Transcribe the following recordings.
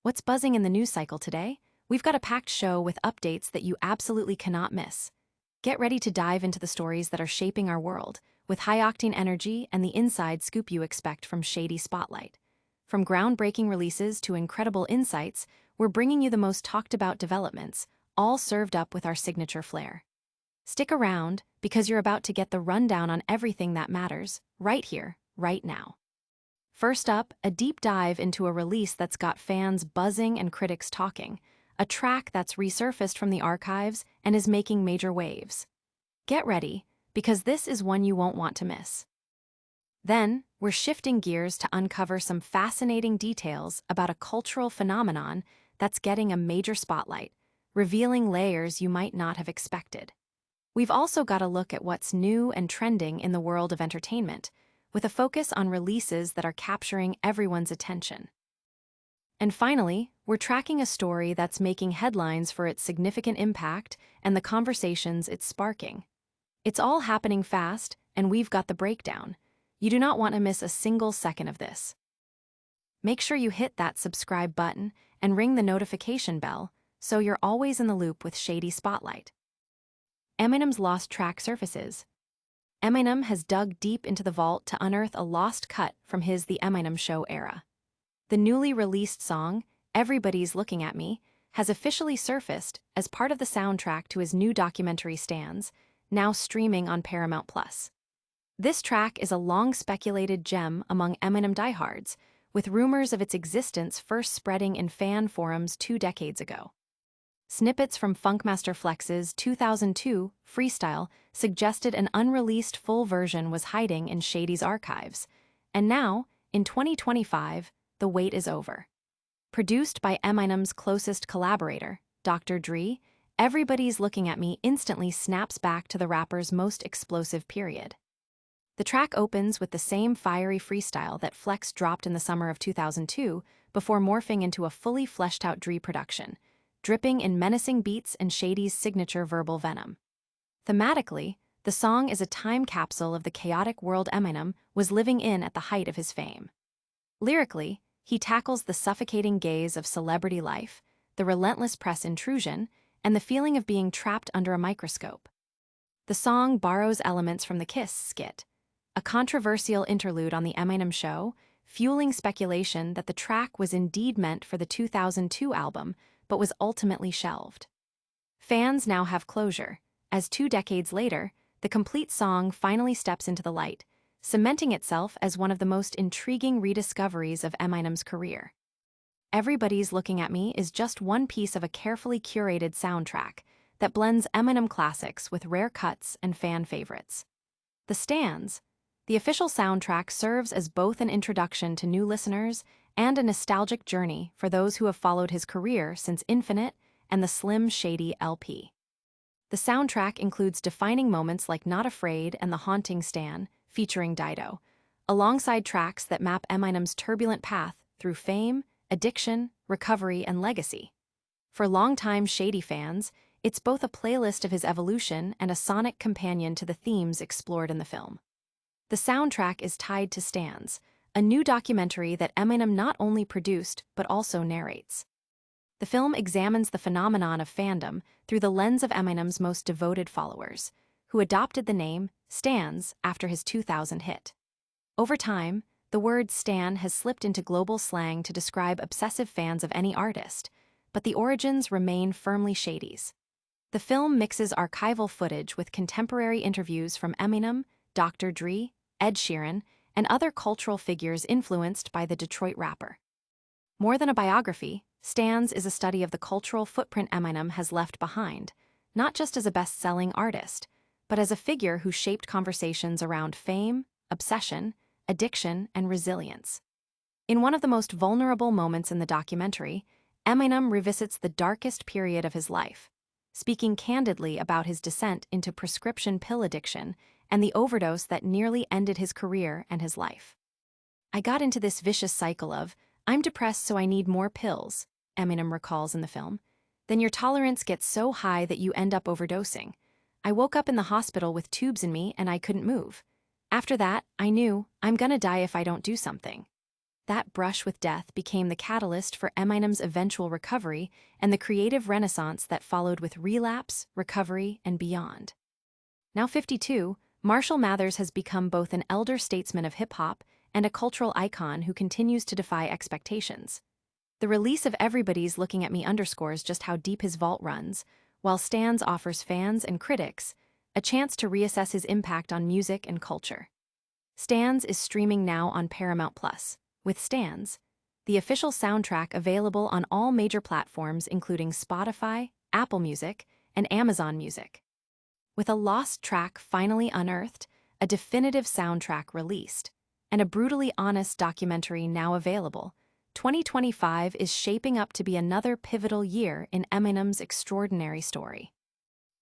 What's buzzing in the news cycle today? We've got a packed show with updates that you absolutely cannot miss. Get ready to dive into the stories that are shaping our world, with high-octane energy and the inside scoop you expect from Shady Spotlight. From groundbreaking releases to incredible insights, we're bringing you the most talked-about developments, all served up with our signature flair. Stick around, because you're about to get the rundown on everything that matters, right here, right now. First up, a deep dive into a release that's got fans buzzing and critics talking, a track that's resurfaced from the archives and is making major waves. Get ready, because this is one you won't want to miss. Then, we're shifting gears to uncover some fascinating details about a cultural phenomenon that's getting a major spotlight, revealing layers you might not have expected. We've also got a look at what's new and trending in the world of entertainment, with a focus on releases that are capturing everyone's attention. And finally, we're tracking a story that's making headlines for its significant impact and the conversations it's sparking. It's all happening fast, and we've got the breakdown. You do not want to miss a single second of this. Make sure you hit that subscribe button and ring the notification bell so you're always in the loop with Shady Spotlight. Eminem's lost track surfaces. Eminem has dug deep into the vault to unearth a lost cut from his The Eminem Show era. The newly released song, Everybody's Looking at Me, has officially surfaced as part of the soundtrack to his new documentary STANS, now streaming on Paramount+. This track is a long-speculated gem among Eminem diehards, with rumors of its existence first spreading in fan forums 2 decades ago. Snippets from Funkmaster Flex's 2002 freestyle suggested an unreleased full version was hiding in Shady's archives. And now, in 2025, the wait is over. Produced by Eminem's closest collaborator, Dr. Dre, Everybody's Looking at Me instantly snaps back to the rapper's most explosive period. The track opens with the same fiery freestyle that Flex dropped in the summer of 2002 before morphing into a fully fleshed-out Dre production, dripping in menacing beats and Shady's signature verbal venom. Thematically, the song is a time capsule of the chaotic world Eminem was living in at the height of his fame. Lyrically, he tackles the suffocating gaze of celebrity life, the relentless press intrusion, and the feeling of being trapped under a microscope. The song borrows elements from the Kiss skit, a controversial interlude on The Eminem Show, fueling speculation that the track was indeed meant for the 2002 album, but was ultimately shelved. Fans now have closure, as 2 decades later, the complete song finally steps into the light, cementing itself as one of the most intriguing rediscoveries of Eminem's career. Everybody's Looking at Me is just one piece of a carefully curated soundtrack that blends Eminem classics with rare cuts and fan favorites. The STANS, the official soundtrack, serves as both an introduction to new listeners and a nostalgic journey for those who have followed his career since Infinite and the Slim Shady LP. The soundtrack includes defining moments like Not Afraid and The Haunting Stan, featuring Dido, alongside tracks that map Eminem's turbulent path through fame, addiction, recovery, and legacy. For longtime Shady fans, it's both a playlist of his evolution and a sonic companion to the themes explored in the film. The soundtrack is tied to STANS, a new documentary that Eminem not only produced but also narrates. The film examines the phenomenon of fandom through the lens of Eminem's most devoted followers, who adopted the name STANS after his 2000 hit. Over time, the word stan has slipped into global slang to describe obsessive fans of any artist, but the origins remain firmly Shady's. The film mixes archival footage with contemporary interviews from Eminem, Dr. Dre, Ed Sheeran, and other cultural figures influenced by the Detroit rapper. More than a biography, STANS is a study of the cultural footprint Eminem has left behind, not just as a best-selling artist, but as a figure who shaped conversations around fame, obsession, addiction, and resilience. In one of the most vulnerable moments in the documentary, Eminem revisits the darkest period of his life, speaking candidly about his descent into prescription pill addiction and the overdose that nearly ended his career and his life. "I got into this vicious cycle of, I'm depressed so I need more pills," Eminem recalls in the film. "Then your tolerance gets so high that you end up overdosing. I woke up in the hospital with tubes in me and I couldn't move. After that, I knew, I'm gonna die if I don't do something." that brush with death became the catalyst for Eminem's eventual recovery and the creative renaissance that followed with Relapse, Recovery, and beyond. Now 52, Marshall Mathers has become both an elder statesman of hip-hop and a cultural icon who continues to defy expectations. The release of Everybody's Looking at Me underscores just how deep his vault runs, while STANS offers fans and critics a chance to reassess his impact on music and culture. STANS is streaming now on Paramount+, with STANS, the official soundtrack available on all major platforms including Spotify, Apple Music, and Amazon Music. With a lost track finally unearthed, a definitive soundtrack released, and a brutally honest documentary now available, 2025 is shaping up to be another pivotal year in Eminem's extraordinary story.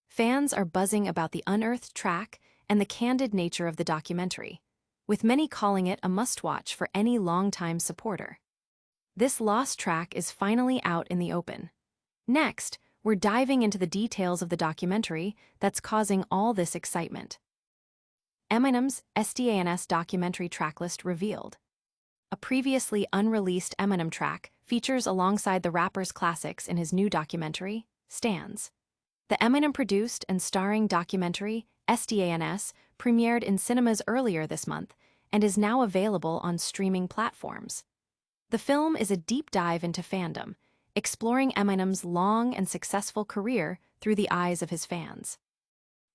Fans are buzzing about the unearthed track and the candid nature of the documentary, with many calling it a must-watch for any longtime supporter. This lost track is finally out in the open. Next, we're diving into the details of the documentary that's causing all this excitement. Eminem's STANS documentary tracklist revealed. A previously unreleased Eminem track features alongside the rapper's classics in his new documentary, STANS. The Eminem-produced and starring documentary, STANS, premiered in cinemas earlier this month and is now available on streaming platforms. The film is a deep dive into fandom, exploring Eminem's long and successful career through the eyes of his fans.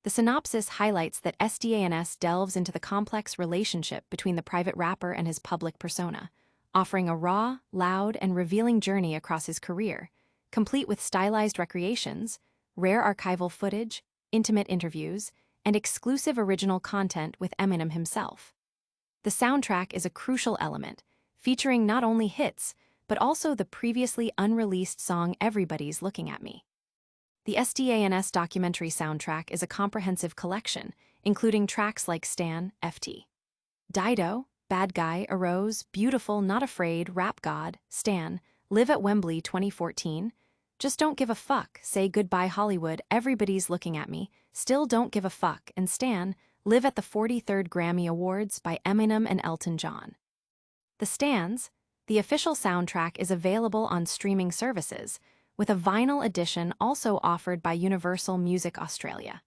The synopsis highlights that STANS delves into the complex relationship between the private rapper and his public persona, offering a raw, loud, and revealing journey across his career, complete with stylized recreations, rare archival footage, intimate interviews, and exclusive original content with Eminem himself. The soundtrack is a crucial element, featuring not only hits, but also the previously unreleased song Everybody's Looking at Me. The STANS documentary soundtrack is a comprehensive collection, including tracks like Stan, FT. Dido, Bad Guy, Arose, Beautiful, Not Afraid, Rap God, Stan, Live at Wembley 2014, Just Don't Give a Fuck, Say Goodbye Hollywood, Everybody's Looking at Me, Still Don't Give a Fuck, and Stan, Live at the 43rd Grammy Awards by Eminem and Elton John. The STANS, the official soundtrack, is available on streaming services, with a vinyl edition also offered by Universal Music Australia.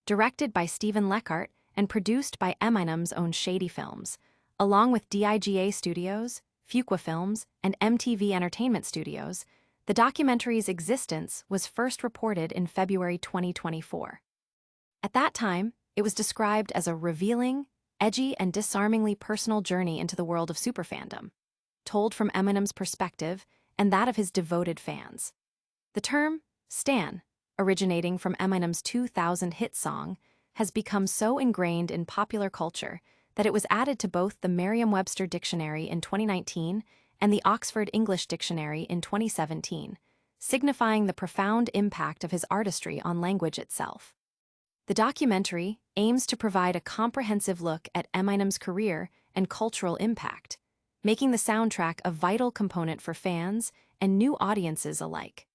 Directed by Stephen Leckart and produced by Eminem's own Shady Films, along with DIGA Studios, Fuqua Films, and MTV Entertainment Studios, the documentary's existence was first reported in February 2024. At that time, it was described as a revealing, edgy, and disarmingly personal journey into the world of superfandom, told from Eminem's perspective and that of his devoted fans. The term, Stan, originating from Eminem's 2000 hit song, has become so ingrained in popular culture that it was added to both the Merriam-Webster Dictionary in 2019 and the Oxford English Dictionary in 2017, signifying the profound impact of his artistry on language itself. The documentary aims to provide a comprehensive look at Eminem's career and cultural impact, making the soundtrack a vital component for fans and new audiences alike.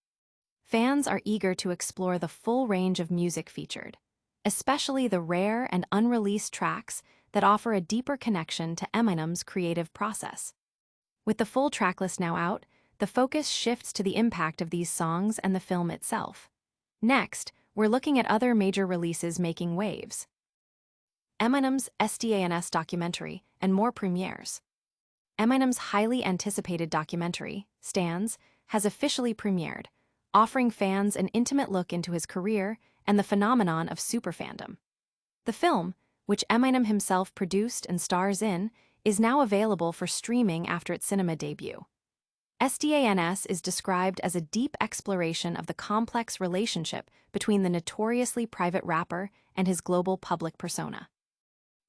Fans are eager to explore the full range of music featured, especially the rare and unreleased tracks that offer a deeper connection to Eminem's creative process. With the full tracklist now out, the focus shifts to the impact of these songs and the film itself. Next, we're looking at other major releases making waves. Eminem's STANS documentary and more premieres. Eminem's highly anticipated documentary, STANS, has officially premiered, offering fans an intimate look into his career and the phenomenon of superfandom. The film, which Eminem himself produced and stars in, is now available for streaming after its cinema debut. STANS is described as a deep exploration of the complex relationship between the notoriously private rapper and his global public persona.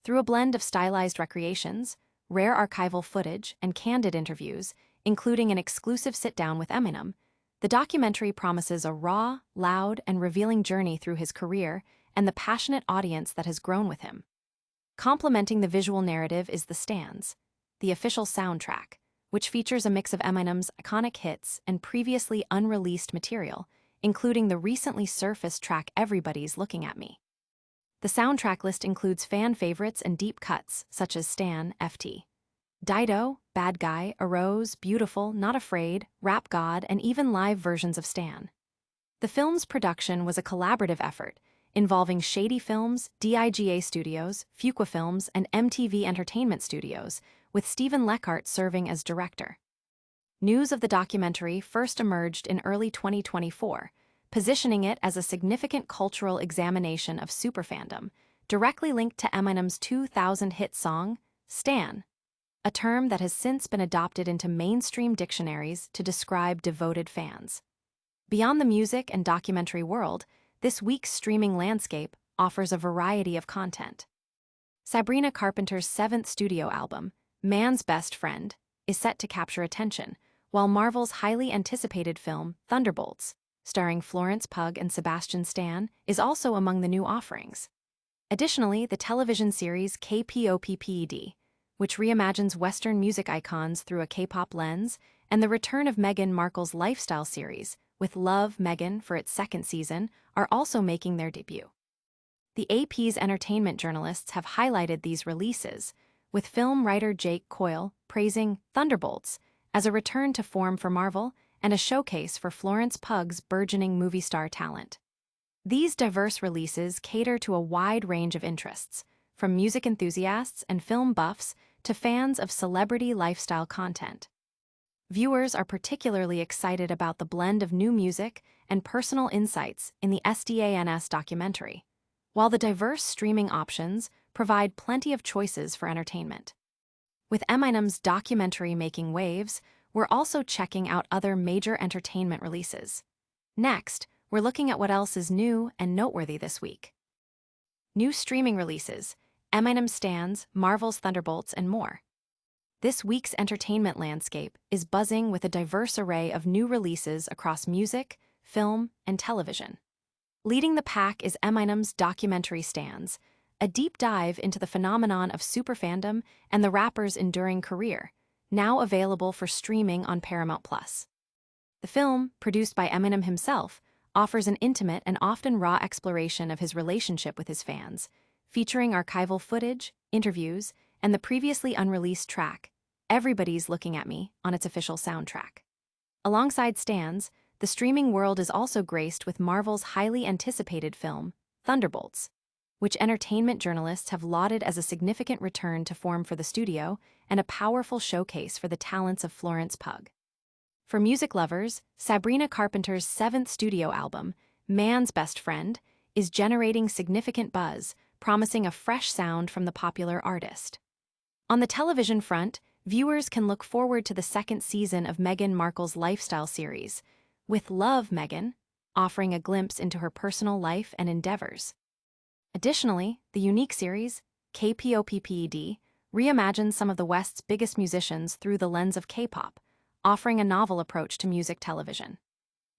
Through a blend of stylized recreations, rare archival footage, and candid interviews, including an exclusive sit-down with Eminem, the documentary promises a raw, loud, and revealing journey through his career and the passionate audience that has grown with him. Complementing the visual narrative is the STANS, the official soundtrack, which features a mix of Eminem's iconic hits and previously unreleased material, including the recently surfaced track Everybody's Looking at Me. The soundtrack list includes fan favorites and deep cuts, such as Stan, FT. Dido, Bad Guy, Arose, Beautiful, Not Afraid, Rap God, and even live versions of Stan. The film's production was a collaborative effort, involving Shady Films, DIGA Studios, Fuqua Films, and MTV Entertainment Studios, with Stephen Leckart serving as director. News of the documentary first emerged in early 2024, positioning it as a significant cultural examination of superfandom, directly linked to Eminem's 2000 hit song, Stan, a term that has since been adopted into mainstream dictionaries to describe devoted fans. Beyond the music and documentary world, this week's streaming landscape offers a variety of content. Sabrina Carpenter's seventh studio album, Man's Best Friend, is set to capture attention, while Marvel's highly anticipated film, Thunderbolts, starring Florence Pugh and Sebastian Stan, is also among the new offerings. Additionally, the television series K-pop, which reimagines Western music icons through a K-pop lens, and the return of Meghan Markle's lifestyle series, with Love, Meghan for its second season, are also making their debut. The AP's entertainment journalists have highlighted these releases, with film writer Jake Coyle praising Thunderbolts as a return to form for Marvel and a showcase for Florence Pugh's burgeoning movie star talent. These diverse releases cater to a wide range of interests, from music enthusiasts and film buffs to fans of celebrity lifestyle content. Viewers are particularly excited about the blend of new music and personal insights in the STANS documentary, while the diverse streaming options provide plenty of choices for entertainment. With Eminem's documentary making waves, we're also checking out other major entertainment releases. Next, we're looking at what else is new and noteworthy this week. New streaming releases, Eminem STANS, Marvel's Thunderbolts, and more. This week's entertainment landscape is buzzing with a diverse array of new releases across music, film, and television. Leading the pack is Eminem's documentary STANS, a deep dive into the phenomenon of superfandom and the rapper's enduring career, now available for streaming on Paramount+. The film, produced by Eminem himself, offers an intimate and often raw exploration of his relationship with his fans, featuring archival footage, interviews, and the previously unreleased track, Everybody's Looking at Me, on its official soundtrack. Alongside STANS, the streaming world is also graced with Marvel's highly anticipated film, Thunderbolts, which entertainment journalists have lauded as a significant return to form for the studio and a powerful showcase for the talents of Florence Pugh. For music lovers, Sabrina Carpenter's seventh studio album, Man's Best Friend, is generating significant buzz, promising a fresh sound from the popular artist. On the television front, viewers can look forward to the second season of Meghan Markle's lifestyle series, with Love, Meghan offering a glimpse into her personal life and endeavors. Additionally, the unique series, K-pop, reimagines some of the West's biggest musicians through the lens of K-pop, offering a novel approach to music television.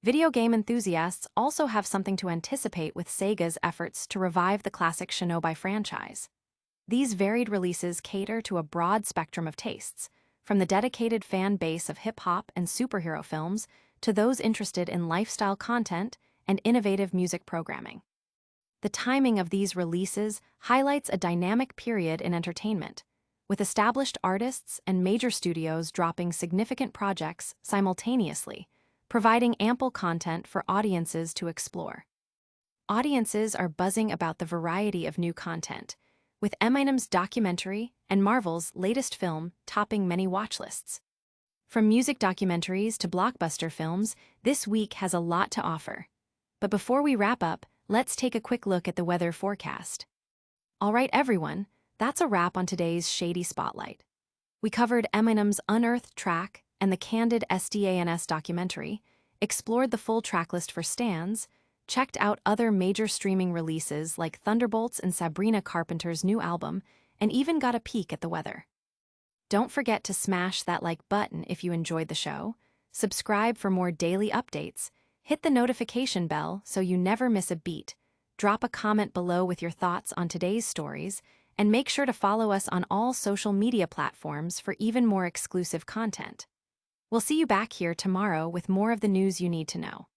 Video game enthusiasts also have something to anticipate with Sega's efforts to revive the classic Shinobi franchise. These varied releases cater to a broad spectrum of tastes, from the dedicated fan base of hip-hop and superhero films to those interested in lifestyle content and innovative music programming. The timing of these releases highlights a dynamic period in entertainment, with established artists and major studios dropping significant projects simultaneously, providing ample content for audiences to explore. Audiences are buzzing about the variety of new content, with Eminem's documentary and Marvel's latest film topping many watchlists. From music documentaries to blockbuster films, this week has a lot to offer. But before we wrap up, let's take a quick look at the weather forecast. All right, everyone, that's a wrap on today's Shady Spotlight. We covered Eminem's Unearthed track and the Candid STANS documentary, explored the full tracklist for STANS, checked out other major streaming releases like Thunderbolts and Sabrina Carpenter's new album, and even got a peek at the weather. Don't forget to smash that like button if you enjoyed the show, subscribe for more daily updates, hit the notification bell so you never miss a beat, drop a comment below with your thoughts on today's stories, and make sure to follow us on all social media platforms for even more exclusive content. We'll see you back here tomorrow with more of the news you need to know.